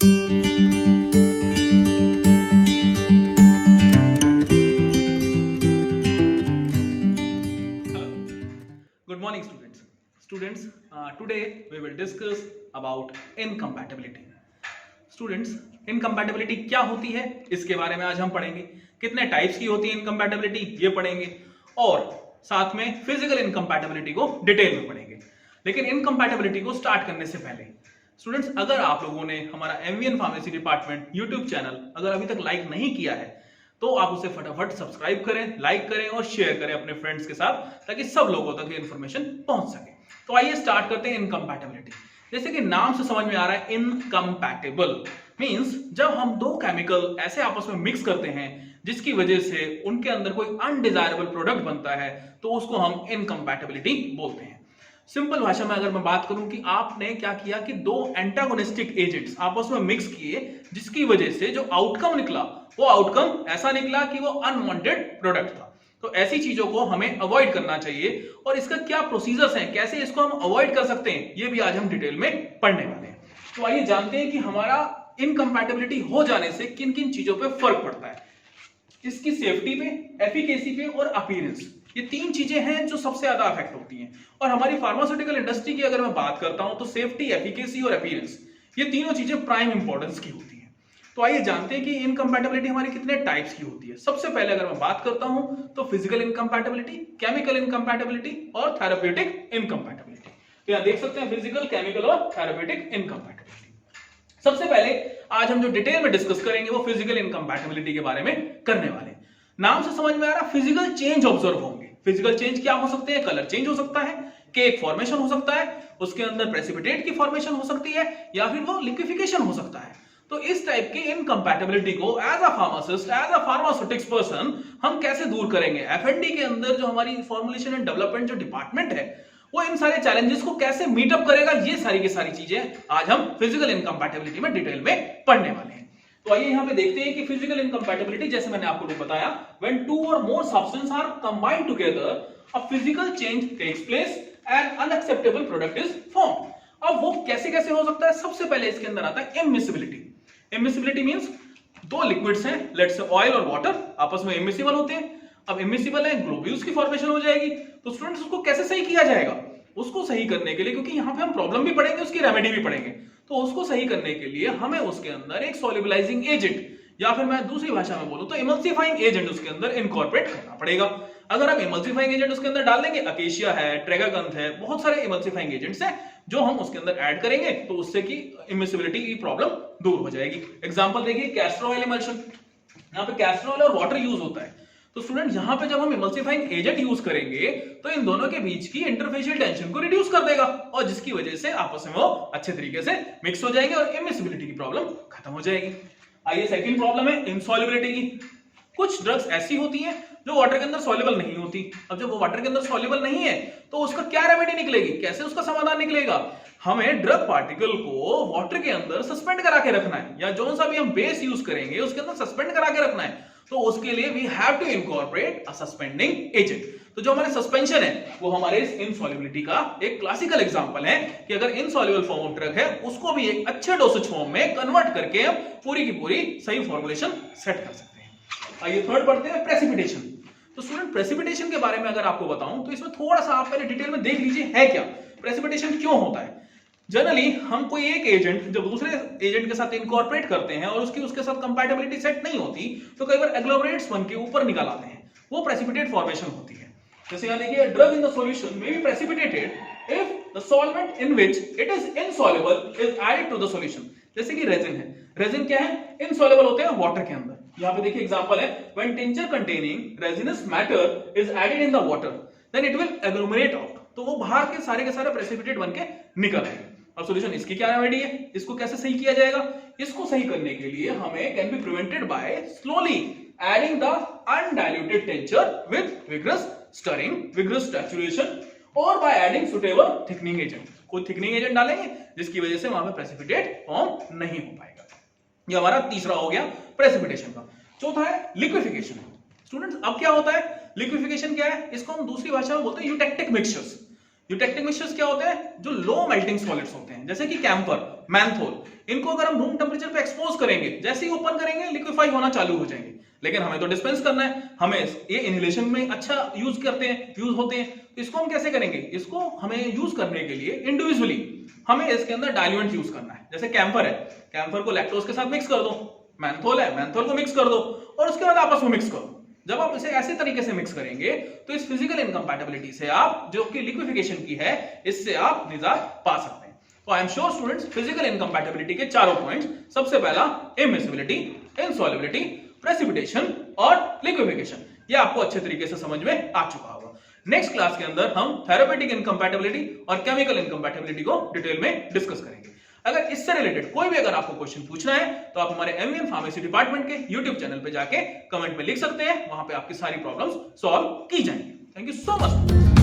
Good morning, students. Today we will discuss about incompatibility. Students, incompatibility क्या होती है इसके बारे में आज हम पढ़ेंगे। कितने टाइप्स की होती है इनकम्पैटिबिलिटी ये पढ़ेंगे और साथ में फिजिकल इनकम्पैटिबिलिटी को डिटेल में पढ़ेंगे। लेकिन इनकम्पैटिबिलिटी को स्टार्ट करने से पहले स्टूडेंट्स, अगर आप लोगों ने हमारा MVN pharmacy department YouTube channel अगर अभी तक लाइक नहीं किया है तो आप उसे फटाफट सब्सक्राइब करें, लाइक करें और शेयर करें अपने फ्रेंड्स के साथ ताकि सब लोगों तक ये इंफॉर्मेशन पहुंच सके। तो आइए स्टार्ट करते हैं इनकम्पैटिबिलिटी। जैसे कि नाम से समझ में आ रहा है, इनकम्पैटिबल मींस जब हम दो केमिकल ऐसे आपस में मिक्स करते हैं जिसकी वजह से उनके अंदर कोई अनडिजायरेबल प्रोडक्ट बनता है तो उसको हम इनकम्पैटिबिलिटी बोलते हैं। सिंपल भाषा में अगर मैं बात करूं कि आपने क्या किया कि दो एंटागोनिस्टिक एजेंट्स आपस में मिक्स किए जिसकी वजह से जो आउटकम निकला वो आउटकम ऐसा निकला कि वो अनवांटेड प्रोडक्ट था। तो ऐसी चीजों को हमें अवॉइड करना चाहिए और इसका क्या प्रोसीजर्स हैं, कैसे इसको हम अवॉइड कर सकते हैं, ये भी आज हम डिटेल में पढ़ने वाले हैं। तो आइए जानते हैं कि हमारा इनकम्पैटिबिलिटी हो जाने से किन किन चीजों पे फर्क पड़ता है। इसकी सेफ्टी पे, एफिकेसी पे और अपीयरेंस, ये तीन चीजें हैं जो सबसे ज्यादा अफेक्ट होती हैं। और हमारी फार्मास्यूटिकल इंडस्ट्री की अगर मैं बात करता हूं तो सेफ्टी, एफिकेसी और अपीयरेंस, ये तीनों चीजें प्राइम इंपॉर्टेंस की होती हैं। तो आइए जानते हैं कि इनकम्पैटिबिलिटी हमारी कितने टाइप्स की होती है। सबसे पहले अगर मैं बात करता हूं तो फिजिकल इनकम्पैटिबिलिटी, केमिकल इनकम्पैटिबिलिटी और थेरेप्यूटिक इनकम्पैटिबिलिटी। तो यहां देख सकते हैं फिजिकल, केमिकल और थेरेप्यूटिक इनकम्पैटिबिलिटी। सबसे पहले आज हम जो डिटेल में डिस्कस करेंगे वो फिजिकल इनकम्पैटिबिलिटी के बारे में करने वाले हैं। नाम से समझ में आ रहा, फिजिकल चेंज ऑब्जर्व होंगे। फिजिकल चेंज क्या हो सकते हैं? कलर चेंज हो सकता है, केक फॉर्मेशन हो सकता है, उसके अंदर प्रेसिपिटेट की फॉर्मेशन हो सकती है या फिर वो लिक्विफिकेशन हो सकता है। तो इस टाइप की इनकम्पैटिबिलिटी को as a pharmacist, as a pharmaceutics person हम कैसे दूर करेंगे? एफएनडी के अंदर जो हमारी फॉर्मुलेशन एंड डेवलपमेंट जो डिपार्टमेंट है वो इन सारे चैलेंजेस को कैसे मीटअप करेगा, ये सारी की सारी चीजें आज हम फिजिकल इनकम्पैटिबिलिटी में डिटेल में पढ़ने वाले हैं। तो आइए यहां पे देखते हैं कि फिजिकल इनकम्पैटिबिलिटी, जैसे मैंने आपको बताया, when two or more substances are combined together a physical change takes place and unacceptable product is formed. अब वो कैसे कैसे हो सकता है? सबसे पहले इसके अंदर आता है इमिसिबिलिटी। इमिसिबिलिटी मींस दो लिक्विड्स हैं, लेट्स से ऑयल और वाटर, आपस में इमिसिबल होते हैं। अब इमिसिबल है, ग्लोब्यूल्स की फॉर्मेशन हो जाएगी। तो स्टूडेंट्स उसको कैसे सही किया जाएगा? उसको सही करने के लिए, क्योंकि यहां पे हम प्रॉब्लम भी पढ़ेंगे उसकी रेमेडी भी पढ़ेंगे, तो उसको सही करने के लिए हमें उसके अंदर एक सॉल्युबलाइजिंग एजेंट या फिर मैं दूसरी भाषा में बोलूं तो इमल्सिफाइंग एजेंट उसके अंदर इनकॉर्पोरेट करना पड़ेगा। अगर आप इमल्सिफाइंग एजेंट उसके अंदर डाल देंगे, अकेशिया है, ट्रेगागंथ है, बहुत सारे इमल्सिफाइंग एजेंट्स हैं जो हम उसके अंदर ऐड करेंगे तो उससे की इमिसिबिलिटी की प्रॉब्लम दूर हो जाएगी। एग्जांपल देखिए, कैस्टर ऑयल इमल्शन, यहाँ पे कैस्टर ऑयल और वाटर यूज होता है। तो स्टूडेंट यहां पे जब हम इमल्सिफाइंग एजेंट यूज करेंगे तो इन दोनों के बीच की इंटरफेशियल टेंशन को रिड्यूस कर देगा और जिसकी वजह से आपस में वो अच्छे तरीके से मिक्स हो जाएंगे और इमिसिबिलिटी की प्रॉब्लम खत्म हो जाएगी। आइए सेकंड प्रॉब्लम है इनसॉल्युबिलिटी की। कुछ ड्रग्स ऐसी होती हैं जो वाटर के अंदर सॉल्युबल नहीं होती। अब जब वो वाटर के अंदर सॉल्युबल नहीं है तो उसका क्या रेमेडी निकलेगी, कैसे उसका समाधान निकलेगा? हमें ड्रग पार्टिकल को वाटर के अंदर सस्पेंड करा के रखना है, या जो सा भी हम बेस यूज करेंगे उसके अंदर सस्पेंड करा के रखना है। तो उसके लिए we have to incorporate a suspending agent. तो जो हमारे सस्पेंशन है वो हमारे इस इनसॉल्युबिलिटी का एक क्लासिकल एग्जांपल है कि अगर इनसॉल्युबल फॉर्म ऑफ ड्रग है उसको भी एक अच्छे डोसेज फॉर्म में कन्वर्ट करके हम पूरी की पूरी सही फॉर्मुलेशन सेट कर सकते हैं। आइए थर्ड पढ़ते हैं, प्रेसिपिटेशन। तो स्टूडेंट प्रेसिपिटेशन के बारे में अगर आपको बताऊं तो इसमें थोड़ा सा आप पहले डिटेल में देख लीजिए है क्या, प्रेसिपिटेशन क्यों होता है। जनरली हम कोई एक एजेंट जब दूसरे एजेंट के साथ इनकॉर्पोरेट करते हैं और उसके साथ कंपैटिबिलिटी सेट नहीं होती तो कई बार एग्लोमरेट्स बन के ऊपर निकल आते हैं, वो प्रेसिपिटेट फॉर्मेशन होती है। जैसे यहां देखिए, drug in the solution may be precipitated if the solvent in which it is insoluble is added to the solution. जैसे कि रेजिन है, रेजिन क्या है? इनसॉल्युबल होते हैं वाटर के अंदर। यहां पे देखिए एग्जांपल है, when tincture containing resinous matter is added in the water then it will agglomerate out. तो वो बाहर के सारे प्रेसिपिटेट बन के निकल आएंगे। अब सॉल्यूशन इसकी क्या रेमेडी है, इसको कैसे सही किया जाएगा? इसको सही करने के लिए हमें can be prevented by slowly adding the undiluted tincture with vigorous stirring, vigorous saturation और by adding suitable thickening agent. कोई थिकनिंग एजेंट डालेंगे जिसकी वजह से वहां पे प्रेसिपिटेट फॉर्म नहीं हो पाएगा। ये हमारा तीसरा हो गया प्रेसिपिटेशन का। चौथा है लिक्विफिकेशन। स्टूडेंट्स अब क्या होता है? लिक्विफिकेशन क्या है? इसको हम दूसरी भाषा में बोलते हैं यूटेक्टिक मिक्सचर्स। यूटेक्टिक मिक्सचर्स क्या होते हैं? जो लो मेल्टिंग सॉलिड्स होते हैं, जैसे कि कैम्फर। मैंथोल, इनको अगर हम रूम टेम्परेचर पे एक्सपोज करेंगे, जैसे ही ओपन करेंगे लिक्विफाई होना चालू हो जाएंगे, लेकिन हमें तो डिस्पेंस करना है, हमें ये इनहेलेशन में अच्छा यूज होते हैं, तो इसको हम कैसे करेंगे? इसको हमें यूज करने के लिए इंडिविजुअली हमें इसके अंदर डाइल्यूएंट यूज करना है। जैसे कैम्फर है, कैम्फर को लैक्टोज के साथ मिक्स कर दो, मैंथोल है, मैंथोल को मिक्स कर दो और उसके बाद आपस में मिक्स करो। जब आप इसे ऐसे तरीके से मिक्स करेंगे तो इस फिजिकल इनकम्पैटिबिलिटी से आप, जो कि लिक्विफिकेशन की है, इससे आप निजात पा सकते हैं। तो I am sure students, physical incompatibility के चारों पॉइंट्स, सबसे पहला इमिसिबिलिटी, इनसॉल्युबिलिटी, प्रेसिपिटेशन और लिक्विफिकेशन, ये आपको अच्छे तरीके से समझ में आ चुका होगा। नेक्स्ट क्लास के अंदर हम थेरेपेटिक इनकम्पैटिबिलिटी और केमिकल इनकम्पैटिबिलिटी को डिटेल में डिस्कस करेंगे। अगर इससे रिलेटेड कोई भी अगर आपको क्वेश्चन पूछना है तो आप हमारे एमवीएम फार्मेसी डिपार्टमेंट के यूट्यूब चैनल पे जाके कमेंट में लिख सकते हैं, वहां पे आपकी सारी प्रॉब्लम्स सॉल्व की जाएंगी। Thank you so much.